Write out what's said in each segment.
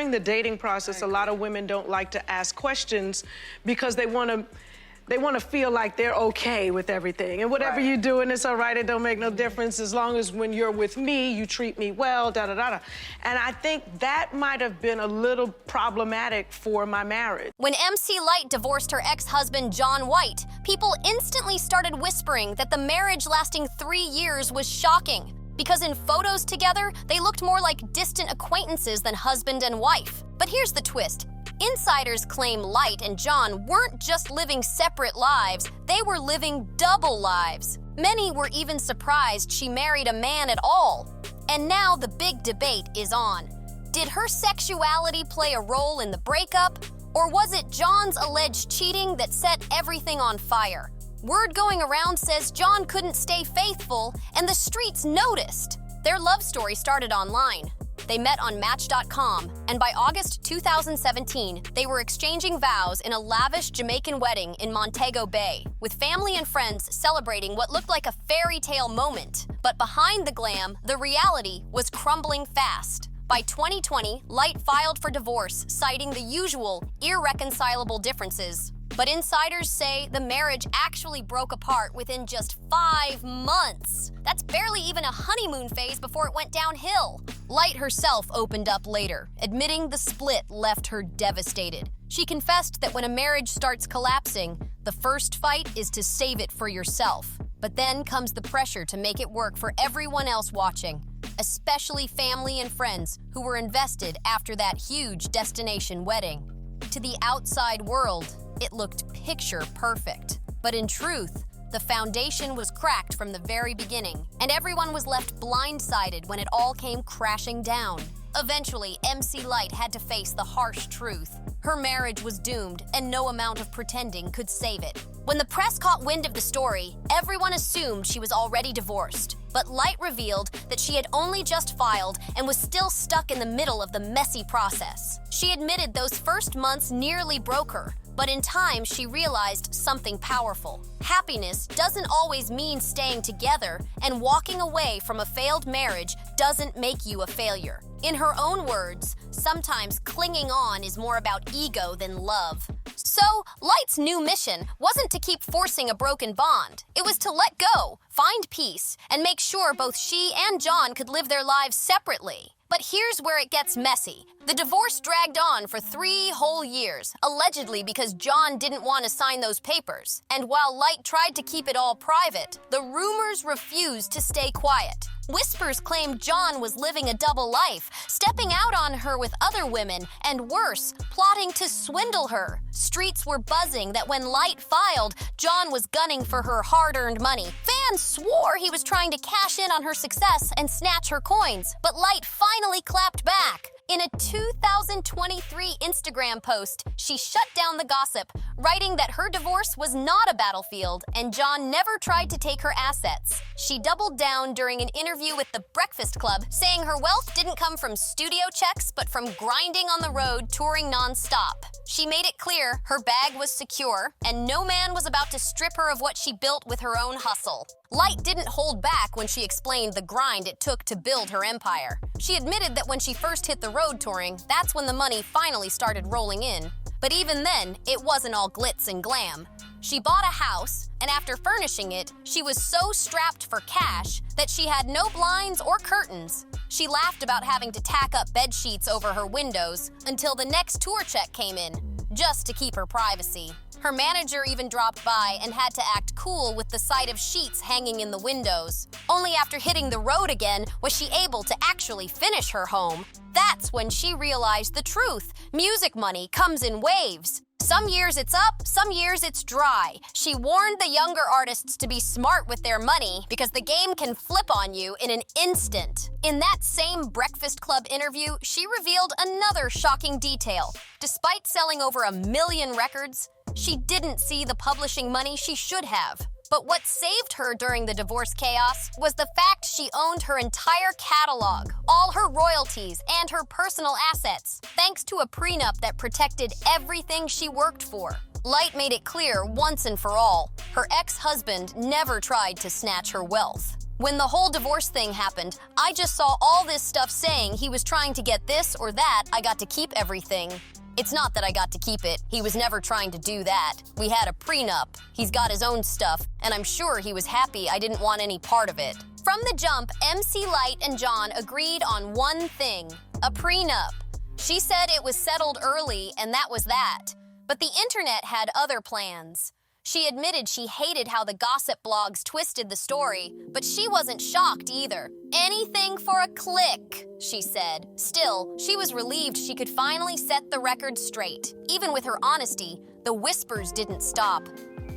during the dating process, a lot of women don't like to ask questions because they want to feel like they're okay with everything. And whatever you do, and it's all right, it don't make no difference as long as when you're with me, you treat me well, da-da-da-da. And I think that might have been a little problematic for my marriage. When MC Lyte divorced her ex-husband, John White, people instantly started whispering that the marriage lasting 3 years was shocking. Because in photos together, they looked more like distant acquaintances than husband and wife. But here's the twist. Insiders claim Lyte and John weren't just living separate lives, they were living double lives. Many were even surprised she married a man at all. And now the big debate is on. Did her sexuality play a role in the breakup? Or was it John's alleged cheating that set everything on fire? Word going around says John couldn't stay faithful, and the streets noticed. Their love story started online. They met on Match.com, and by August 2017, they were exchanging vows in a lavish Jamaican wedding in Montego Bay, with family and friends celebrating what looked like a fairy tale moment. But behind the glam, the reality was crumbling fast. By 2020, Lyte filed for divorce, citing the usual irreconcilable differences. But insiders say the marriage actually broke apart within just 5 months. That's barely even a honeymoon phase before it went downhill. Lyte herself opened up later, admitting the split left her devastated. She confessed that when a marriage starts collapsing, the first fight is to save it for yourself. But then comes the pressure to make it work for everyone else watching, especially family and friends who were invested after that huge destination wedding. To the outside world, it looked picture perfect. But in truth, the foundation was cracked from the very beginning, and everyone was left blindsided when it all came crashing down. Eventually, MC Lyte had to face the harsh truth. Her marriage was doomed, and no amount of pretending could save it. When the press caught wind of the story, everyone assumed she was already divorced. But Lyte revealed that she had only just filed and was still stuck in the middle of the messy process. She admitted those first months nearly broke her, but in time she realized something powerful. Happiness doesn't always mean staying together, and walking away from a failed marriage doesn't make you a failure. In her own words, sometimes clinging on is more about ego than love. So, Lyte's new mission wasn't to keep forcing a broken bond. It was to let go, find peace, and make sure both she and John could live their lives separately. But here's where it gets messy. The divorce dragged on for 3 whole years, allegedly because John didn't want to sign those papers. And while Lyte tried to keep it all private, the rumors refused to stay quiet. Whispers claimed John was living a double life, stepping out on her with other women, and worse, plotting to swindle her. Streets were buzzing that when Lyte filed, John was gunning for her hard-earned money. Fans swore he was trying to cash in on her success and snatch her coins, but Lyte finally clapped back. In a 2023 Instagram post, she shut down the gossip, writing that her divorce was not a battlefield and John never tried to take her assets. She doubled down during an interview with The Breakfast Club, saying her wealth didn't come from studio checks but from grinding on the road touring non-stop. She made it clear her bag was secure and no man was about to strip her of what she built with her own hustle. Lyte didn't hold back when she explained the grind it took to build her empire. She admitted that when she first hit the road touring, that's when the money finally started rolling in. But even then, it wasn't all glitz and glam. She bought a house, and after furnishing it, she was so strapped for cash that she had no blinds or curtains. She laughed about having to tack up bed sheets over her windows until the next tour check came in, just to keep her privacy. Her manager even dropped by and had to act cool with the sight of sheets hanging in the windows. Only after hitting the road again was she able to actually finish her home. That's when she realized the truth. Music money comes in waves. Some years it's up, some years it's dry. She warned the younger artists to be smart with their money because the game can flip on you in an instant. In that same Breakfast Club interview, she revealed another shocking detail. Despite selling over 1 million records, she didn't see the publishing money she should have. But what saved her during the divorce chaos was the fact she owned her entire catalog, all her royalties, and her personal assets, thanks to a prenup that protected everything she worked for. Lyte made it clear once and for all, her ex-husband never tried to snatch her wealth. When the whole divorce thing happened, I just saw all this stuff saying he was trying to get this or that, I got to keep everything. It's not that I got to keep it. He was never trying to do that. We had a prenup. He's got his own stuff, and I'm sure he was happy I didn't want any part of it. From the jump, MC Lyte and John agreed on one thing: a prenup. She said it was settled early, and that was that. But the internet had other plans. She admitted she hated how the gossip blogs twisted the story, but she wasn't shocked either. Anything for a click, she said. Still, she was relieved she could finally set the record straight. Even with her honesty, the whispers didn't stop.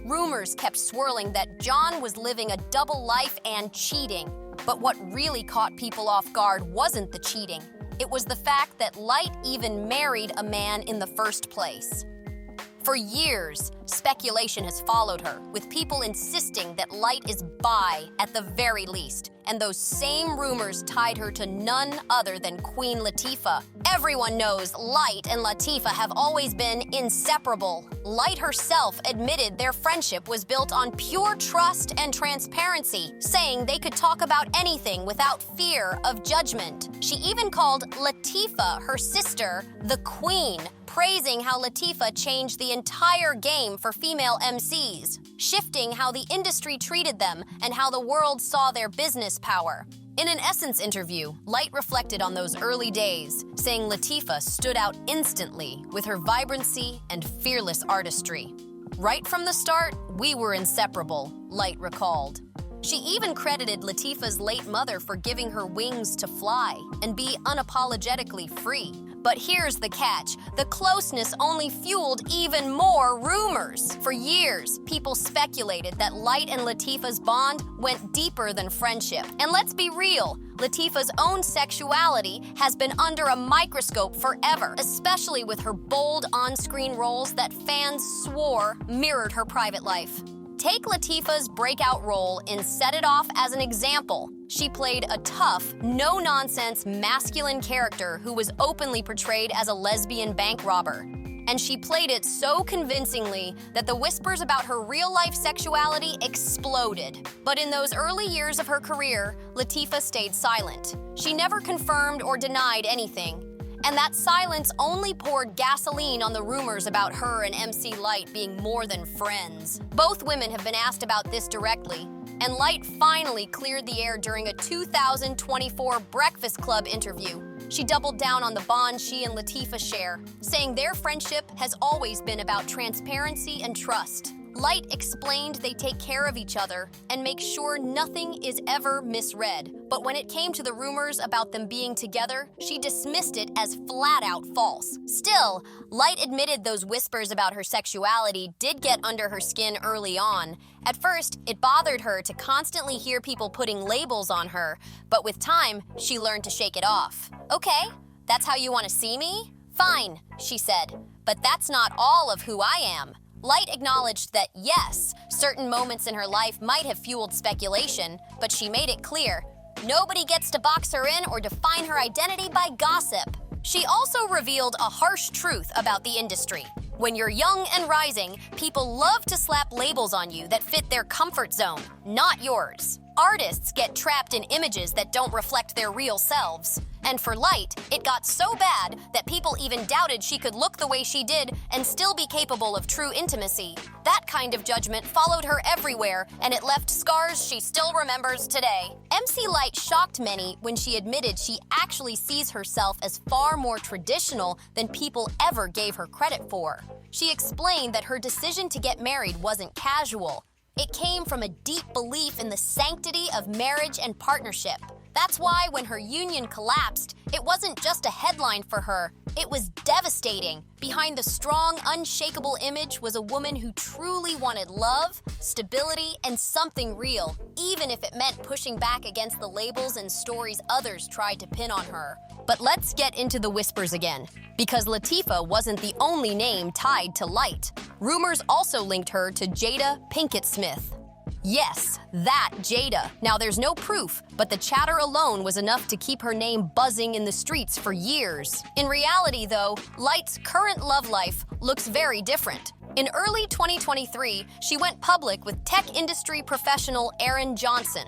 Rumors kept swirling that John was living a double life and cheating. But what really caught people off guard wasn't the cheating. It was the fact that Lyte even married a man in the first place. For years, speculation has followed her, with people insisting that Lyte is bi at the very least, and those same rumors tied her to none other than Queen Latifah. Everyone knows Lyte and Latifah have always been inseparable. Lyte herself admitted their friendship was built on pure trust and transparency, saying they could talk about anything without fear of judgment. She even called Latifah, her sister, the Queen, praising how Latifah changed the entire game for female MCs, shifting how the industry treated them and how the world saw their business power. In an Essence interview, Lyte reflected on those early days, saying Latifah stood out instantly with her vibrancy and fearless artistry. Right from the start, we were inseparable, Lyte recalled. She even credited Latifah's late mother for giving her wings to fly and be unapologetically free. But here's the catch. The closeness only fueled even more rumors. For years, people speculated that Lyte and Latifah's bond went deeper than friendship. And let's be real, Latifah's own sexuality has been under a microscope forever, especially with her bold on-screen roles that fans swore mirrored her private life. Take Latifah's breakout role in Set It Off as an example. She played a tough, no-nonsense, masculine character who was openly portrayed as a lesbian bank robber. And she played it so convincingly that the whispers about her real-life sexuality exploded. But in those early years of her career, Latifah stayed silent. She never confirmed or denied anything. And that silence only poured gasoline on the rumors about her and MC Lyte being more than friends. Both women have been asked about this directly, and Lyte finally cleared the air during a 2024 Breakfast Club interview. She doubled down on the bond she and Latifah share, saying their friendship has always been about transparency and trust. Lyte explained they take care of each other and make sure nothing is ever misread. But when it came to the rumors about them being together, she dismissed it as flat-out false. Still, Lyte admitted those whispers about her sexuality did get under her skin early on. At first, it bothered her to constantly hear people putting labels on her, but with time, she learned to shake it off. Okay, that's how you want to see me? Fine, she said, but that's not all of who I am. Lyte acknowledged that, yes, certain moments in her life might have fueled speculation, but she made it clear, nobody gets to box her in or define her identity by gossip. She also revealed a harsh truth about the industry. When you're young and rising, people love to slap labels on you that fit their comfort zone, not yours. Artists get trapped in images that don't reflect their real selves. And for Lyte, it got so bad that people even doubted she could look the way she did and still be capable of true intimacy. That kind of judgment followed her everywhere, and it left scars she still remembers today. MC Lyte shocked many when she admitted she actually sees herself as far more traditional than people ever gave her credit for. She explained that her decision to get married wasn't casual. It came from a deep belief in the sanctity of marriage and partnership. That's why when her union collapsed, it wasn't just a headline for her, it was devastating. Behind the strong, unshakable image was a woman who truly wanted love, stability, and something real, even if it meant pushing back against the labels and stories others tried to pin on her. But let's get into the whispers again, because Latifah wasn't the only name tied to Lyte. Rumors also linked her to Jada Pinkett Smith. Yes, that Jada. Now there's no proof, but the chatter alone was enough to keep her name buzzing in the streets for years. In reality, though, Lyte's current love life looks very different. In early 2023, she went public with tech industry professional Aaron Johnson.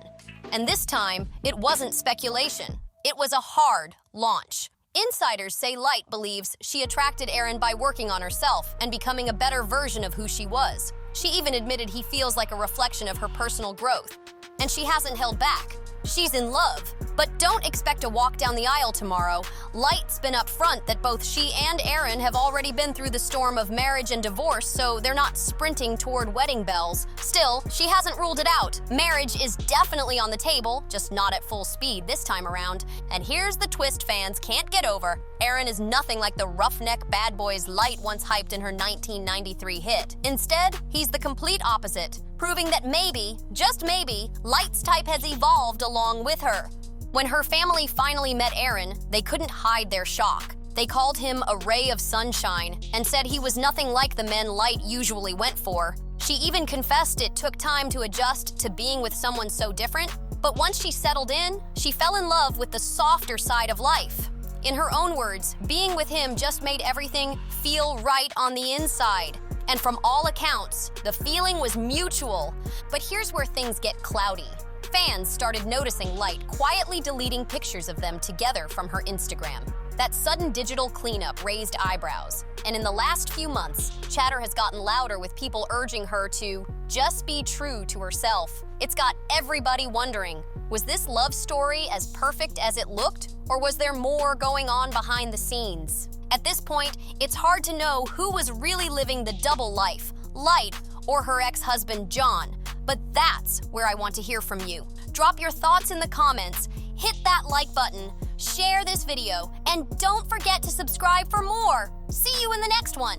And this time, it wasn't speculation. It was a hard launch. Insiders say Lyte believes she attracted Aaron by working on herself and becoming a better version of who she was. She even admitted he feels like a reflection of her personal growth. And she hasn't held back. She's in love. But don't expect to walk down the aisle tomorrow. Lyte's been upfront that both she and Aaron have already been through the storm of marriage and divorce, so they're not sprinting toward wedding bells. Still, she hasn't ruled it out. Marriage is definitely on the table, just not at full speed this time around. And here's the twist fans can't get over. Aaron is nothing like the roughneck bad boys Lyte once hyped in her 1993 hit. Instead, he's the complete opposite, proving that maybe, just maybe, Lyte's type has evolved along with her. When her family finally met Aaron, they couldn't hide their shock. They called him a ray of sunshine and said he was nothing like the men Lyte usually went for. She even confessed it took time to adjust to being with someone so different, but once she settled in, she fell in love with the softer side of life. In her own words, being with him just made everything feel right on the inside. And from all accounts, the feeling was mutual. But here's where things get cloudy. Fans started noticing Lyte quietly deleting pictures of them together from her Instagram. That sudden digital cleanup raised eyebrows. And in the last few months, chatter has gotten louder with people urging her to just be true to herself. It's got everybody wondering, was this love story as perfect as it looked? Or was there more going on behind the scenes? At this point, it's hard to know who was really living the double life, Lyte or her ex-husband John. But that's where I want to hear from you. Drop your thoughts in the comments, hit that like button, share this video, and don't forget to subscribe for more. See you in the next one.